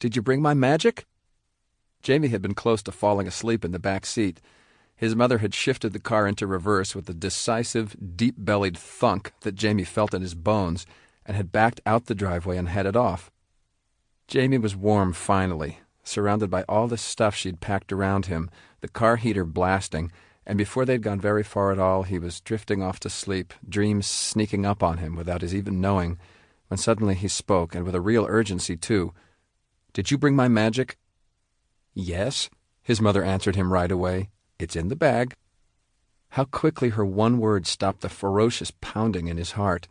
Did you bring my magic?" Jamie had been close to falling asleep in the back seat. His mother had shifted the car into reverse with a decisive, deep-bellied thunk that Jamie felt in his bones and had backed out the driveway and headed off. Jamie was warm finally, surrounded by all the stuff she'd packed around him, the car heater blasting, and before they'd gone very far at all, he was drifting off to sleep, dreams sneaking up on him without his even knowing, when suddenly he spoke, and with a real urgency, too. "Did you bring my magic?" "Yes," his mother answered him right away. "It's in the bag." How quickly her one word stopped the ferocious pounding in his heart.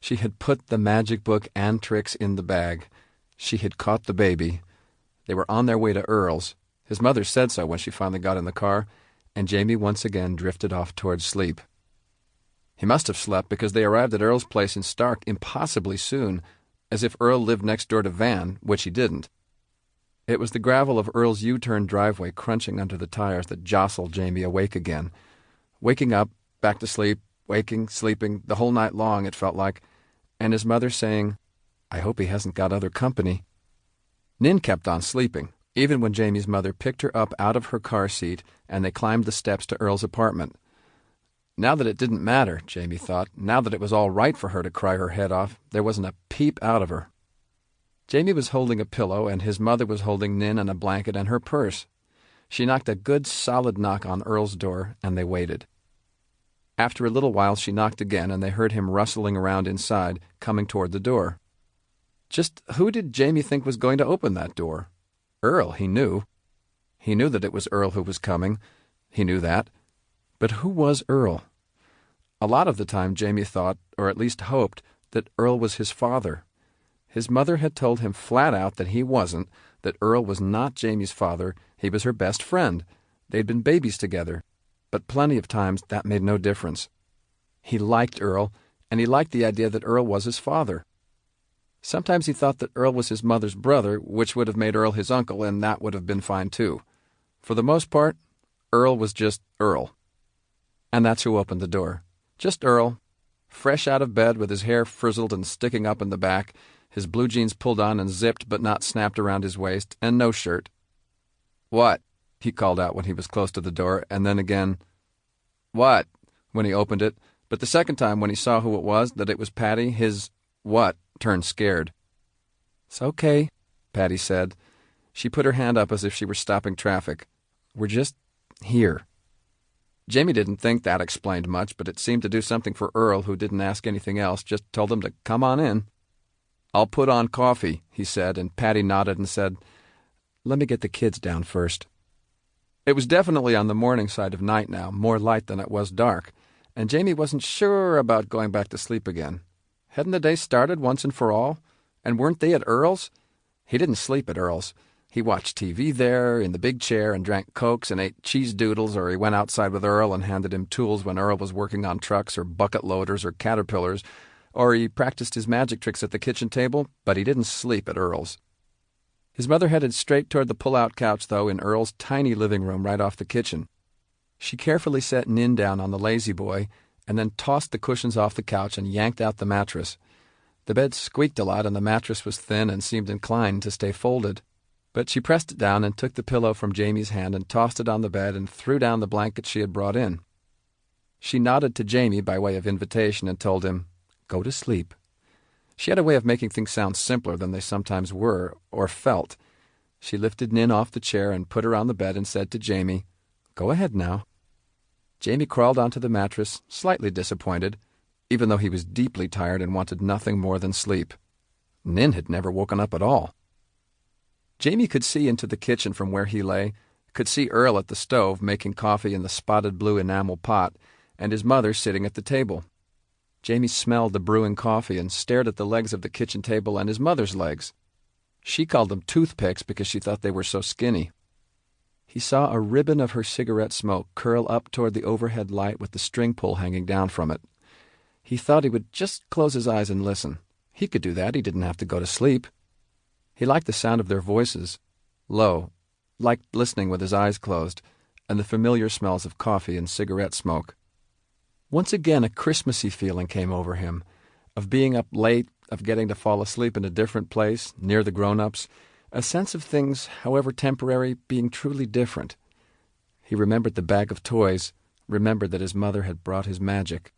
She had put the magic book and tricks in the bag. She had caught the baby. They were on their way to Earl's. His mother said so when she finally got in the car, and Jamie once again drifted off towards sleep. He must have slept because they arrived at Earl's place in Stark impossibly soon, as if Earl lived next door to Van, which he didn't. It was the gravel of Earl's U-turn driveway crunching under the tires that jostled Jamie awake again. Waking up, back to sleep, waking, sleeping, the whole night long, it felt like, and his mother saying, "I hope he hasn't got other company." Nin kept on sleeping, even when Jamie's mother picked her up out of her car seat and they climbed the steps to Earl's apartment. Now that it didn't matter, Jamie thought, now that it was all right for her to cry her head off, there wasn't a peep out of her. Jamie was holding a pillow, and his mother was holding Nin and a blanket and her purse. She knocked a good solid knock on Earl's door, and they waited. After a little while she knocked again, and they heard him rustling around inside, coming toward the door. Just who did Jamie think was going to open that door? Earl, he knew. He knew that it was Earl who was coming. He knew that. But who was Earl? A lot of the time Jamie thought, or at least hoped, that Earl was his father. His mother had told him flat out that he wasn't, that Earl was not Jamie's father, he was her best friend. They'd been babies together, but plenty of times that made no difference. He liked Earl, and he liked the idea that Earl was his father. Sometimes he thought that Earl was his mother's brother, which would have made Earl his uncle, and that would have been fine too. For the most part, Earl was just Earl. And that's who opened the door. Just Earl, fresh out of bed with his hair frizzled and sticking up in the back, his blue jeans pulled on and zipped but not snapped around his waist, and no shirt. "What?" he called out when he was close to the door, and then again, "What?" when he opened it, but the second time when he saw who it was, that it was Patty, his what turned scared. "It's okay," Patty said. She put her hand up as if she were stopping traffic. "We're just here." Jamie didn't think that explained much, but it seemed to do something for Earl, who didn't ask anything else, just told him to come on in. "I'll put on coffee," he said, and Patty nodded and said, "Let me get the kids down first." It was definitely on the morning side of night now, more light than it was dark, and Jamie wasn't sure about going back to sleep again. Hadn't the day started once and for all? And weren't they at Earl's? He didn't sleep at Earl's. He watched TV there, in the big chair, and drank Cokes and ate cheese doodles, or he went outside with Earl and handed him tools when Earl was working on trucks or bucket loaders or caterpillars, or he practiced his magic tricks at the kitchen table, but he didn't sleep at Earl's. His mother headed straight toward the pull-out couch, though, in Earl's tiny living room right off the kitchen. She carefully set Nin down on the lazy boy, and then tossed the cushions off the couch and yanked out the mattress. The bed squeaked a lot, and the mattress was thin and seemed inclined to stay folded. But she pressed it down and took the pillow from Jamie's hand and tossed it on the bed and threw down the blanket she had brought in. She nodded to Jamie by way of invitation and told him, "Go to sleep." She had a way of making things sound simpler than they sometimes were, or felt. She lifted Nin off the chair and put her on the bed and said to Jamie, "Go ahead now." Jamie crawled onto the mattress, slightly disappointed, even though he was deeply tired and wanted nothing more than sleep. Nin had never woken up at all. Jamie could see into the kitchen from where he lay, could see Earl at the stove making coffee in the spotted blue enamel pot, and his mother sitting at the table. Jamie smelled the brewing coffee and stared at the legs of the kitchen table and his mother's legs. She called them toothpicks because she thought they were so skinny. He saw a ribbon of her cigarette smoke curl up toward the overhead light with the string pull hanging down from it. He thought he would just close his eyes and listen. He could do that. He didn't have to go to sleep. He liked the sound of their voices, low, liked listening with his eyes closed, and the familiar smells of coffee and cigarette smoke. Once again a Christmassy feeling came over him, of being up late, of getting to fall asleep in a different place, near the grown-ups, a sense of things, however temporary, being truly different. He remembered the bag of toys, remembered that his mother had brought his magic.